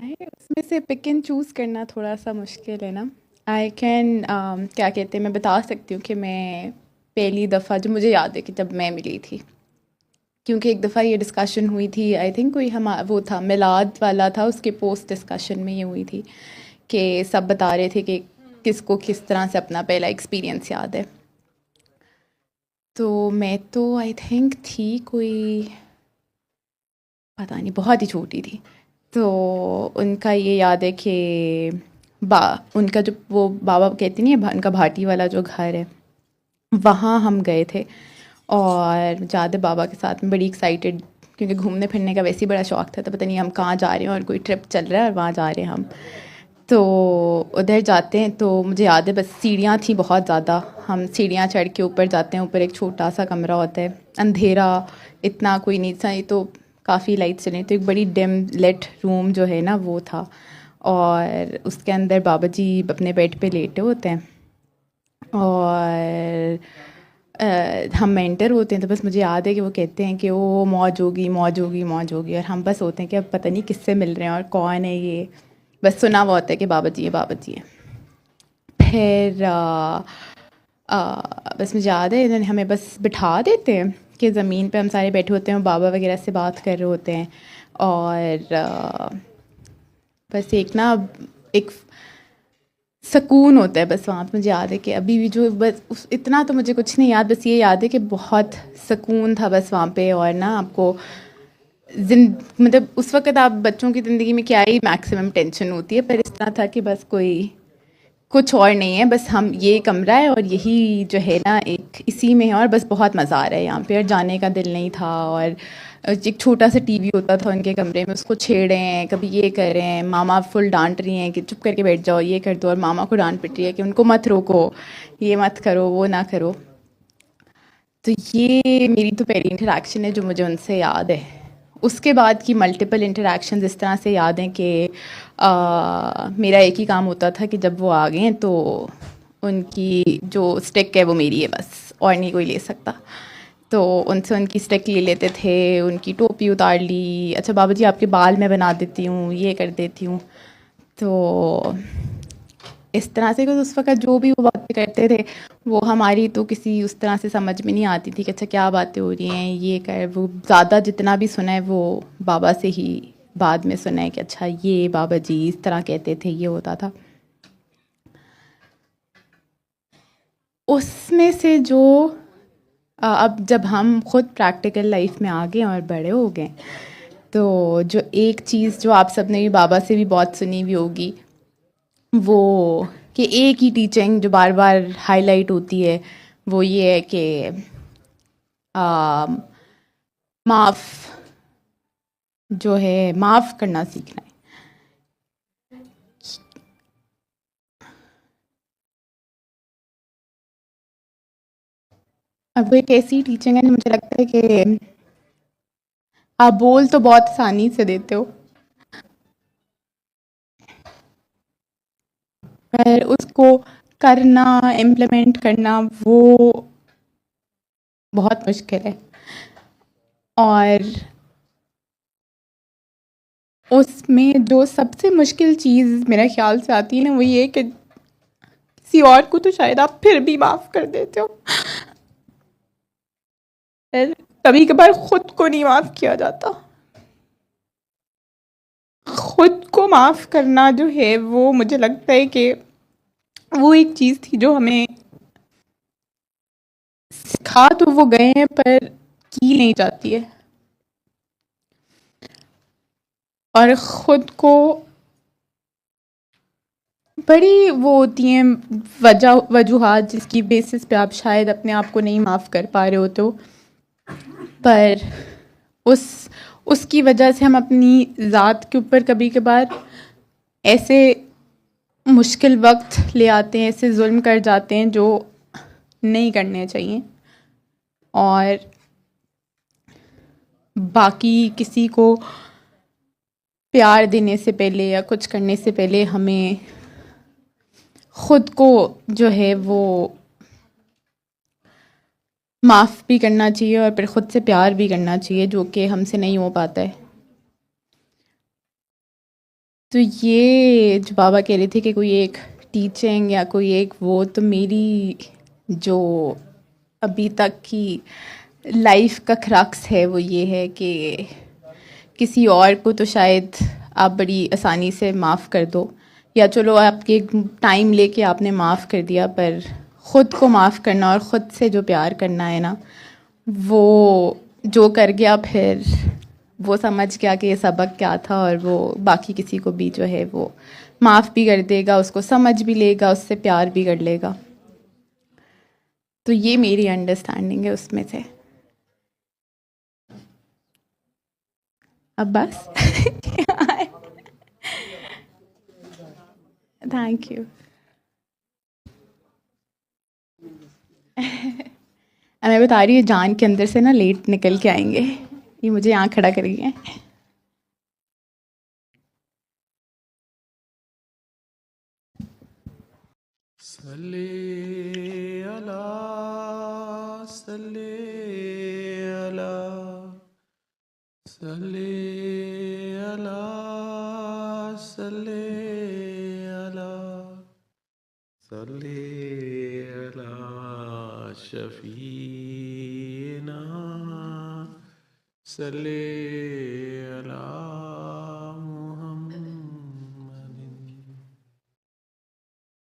उसमें से pick and choose करना थोड़ा सा मुश्किल है ना। आई कैन क्या कहते हैं, मैं बता सकती हूँ कि मैं पहली दफ़ा जो मुझे याद है कि जब मैं मिली थी, क्योंकि एक दफ़ा ये डिस्कशन हुई थी, आई थिंक कोई हम वो था मिलाद वाला था, उसके पोस्ट डिस्कशन में ये हुई थी कि सब बता रहे थे कि किसको किस तरह से अपना पहला एक्सपीरियंस याद है। तो मैं तो आई थिंक थी कोई, पता नहीं, बहुत ही छोटी थी। तो उनका ये याद है कि बा उनका जो वो बाबा कहती नहीं है, उनका भाटी वाला जो घर है, वहाँ हम गए थे। और जादे बाबा के साथ में बड़ी एक्साइटेड, क्योंकि घूमने फिरने का वैसे ही बड़ा शौक था, तो पता नहीं हम कहाँ जा रहे हैं और कोई ट्रिप चल रहा है और वहाँ जा रहे हैं हम। तो उधर जाते हैं तो मुझे याद है बस सीढ़ियाँ थी बहुत ज़्यादा, हम सीढ़ियाँ चढ़ के ऊपर जाते हैं। ऊपर एक छोटा सा कमरा होता है, अंधेरा, इतना कोई नहीं था, ये तो काफ़ी लाइट चली, तो एक बड़ी डिम लेट रूम जो है ना वो था। और उसके अंदर बाबा जी अपने बेड पे लेटे होते हैं। और हम एंटर होते हैं तो बस मुझे याद है कि वो कहते हैं कि वो मौज होगी, मौज होगी, मौज होगी, और हम बस होते हैं कि अब पता नहीं किससे मिल रहे हैं और कौन है ये। बस सुना हुआ होता है कि बाबा जी है, बाबा जी है। फिर बस मुझे याद है इन्होंने हमें बस बिठा देते हैं कि ज़मीन पे हम सारे बैठे होते हैं, बाबा वगैरह से बात कर रहे होते हैं। और बस एक ना, एक सुकून होता है बस वहाँ पे। मुझे याद है कि अभी भी जो बस इतना तो मुझे कुछ नहीं याद, बस ये याद है कि बहुत सुकून था बस वहाँ पे। और ना आपको मतलब उस वक़्त आप बच्चों की ज़िंदगी में क्या ही मैक्सिमम टेंशन होती है, पर इस तरह था कि बस कोई कुछ और नहीं है, बस हम ये कमरा है और यही जो है ना एक इसी में है, और बस बहुत मज़ा आ रहा है यहाँ पे, और जाने का दिल नहीं था। और एक छोटा सा टीवी होता था उनके कमरे में, उसको छेड़े हैं, कभी ये कर रहे हैं, मामा फुल डांट रही हैं कि चुप करके बैठ जाओ, ये कर दो, और मामा को डांट पिट रही है कि उनको मत रोको, ये मत करो, वो ना करो। तो ये मेरी तो पहली इंटरेक्शन है जो मुझे उनसे याद है। उसके बाद की मल्टीपल इंटरेक्शंस इस तरह से याद हैं कि मेरा एक ही काम होता था कि जब वो आ गए हैं तो उनकी जो स्टिक है वो मेरी है बस, और नहीं कोई ले सकता। तो उनसे उनकी स्टिक ले लेते थे, उनकी टोपी उतार ली, अच्छा बाबा जी आपके बाल मैं बना देती हूँ, ये कर देती हूँ। तो इस तरह से कुछ उस वक़्त जो भी वो बातें करते थे, वो हमारी तो किसी उस तरह से समझ में नहीं आती थी कि अच्छा क्या बातें हो रही हैं, ये कर वो। ज़्यादा जितना भी सुना है वो बाबा से ही बाद में सुना है कि अच्छा ये बाबा जी इस तरह कहते थे, ये होता था। उसमें से जो अब जब हम खुद प्रैक्टिकल लाइफ में आ गए और बड़े हो गए, तो जो एक चीज़ जो आप सबने भी बाबा से भी बहुत सुनी हुई होगी, वो कि एक ही टीचिंग जो बार बार हाईलाइट होती है, वो ये है कि माफ़ जो है, माफ़ करना सीखना है। अब वो एक ऐसी टीचिंग है, मुझे लगता है कि आप बोल तो बहुत आसानी से देते हो, पर उसको करना, इम्प्लीमेंट करना, वो बहुत मुश्किल है। और उसमें जो सबसे मुश्किल चीज़ मेरे ख्याल से आती है ना, वो ये कि किसी और को तो शायद आप फिर भी माफ़ कर देते हो, पर कभी कभार खुद को नहीं माफ़ किया जाता। खुद को माफ़ करना जो है वो मुझे लगता है कि वो एक चीज़ थी जो हमें सिखा तो वो गए हैं, पर की नहीं जाती है। और खुद को बड़ी वो होती हैं वजूहात जिसकी बेसिस पे आप शायद अपने आप को नहीं माफ़ कर पा रहे होते हो, पर उस उसकी वजह से हम अपनी ज़ात के ऊपर कभी कभार ऐसे मुश्किल वक्त ले आते हैं, ऐसे जुल्म कर जाते हैं जो नहीं करने चाहिए। और बाकी किसी को प्यार देने से पहले या कुछ करने से पहले हमें खुद को जो है वो माफ़ भी करना चाहिए, और फिर खुद से प्यार भी करना चाहिए, जो कि हमसे नहीं हो पाता है। तो ये जो बाबा कह रहे थे कि कोई एक टीचिंग या कोई एक वो, तो मेरी जो अभी तक की लाइफ का क्रक्स है वो ये है कि किसी और को तो शायद आप बड़ी आसानी से माफ़ कर दो, या चलो आपके टाइम लेके आपने माफ़ कर दिया, पर ख़ुद को माफ़ करना और ख़ुद से जो प्यार करना है ना, वो जो कर गया फिर वो समझ गया कि ये सबक क्या था, और वो बाकी किसी को भी जो है वो माफ़ भी कर देगा, उसको समझ भी लेगा, उससे प्यार भी कर लेगा। तो ये मेरी अंडरस्टैंडिंग है उसमें से। अब बस थैंक यू। मैं बता रही हूँ जान के अंदर से ना लेट निकल के आएंगे, ये मुझे यहाँ खड़ा कर गए हैं। सल्ले अला सल्ले अला सल्ले अला सल्ले अला सल्ले अला शफीना सल्ले अला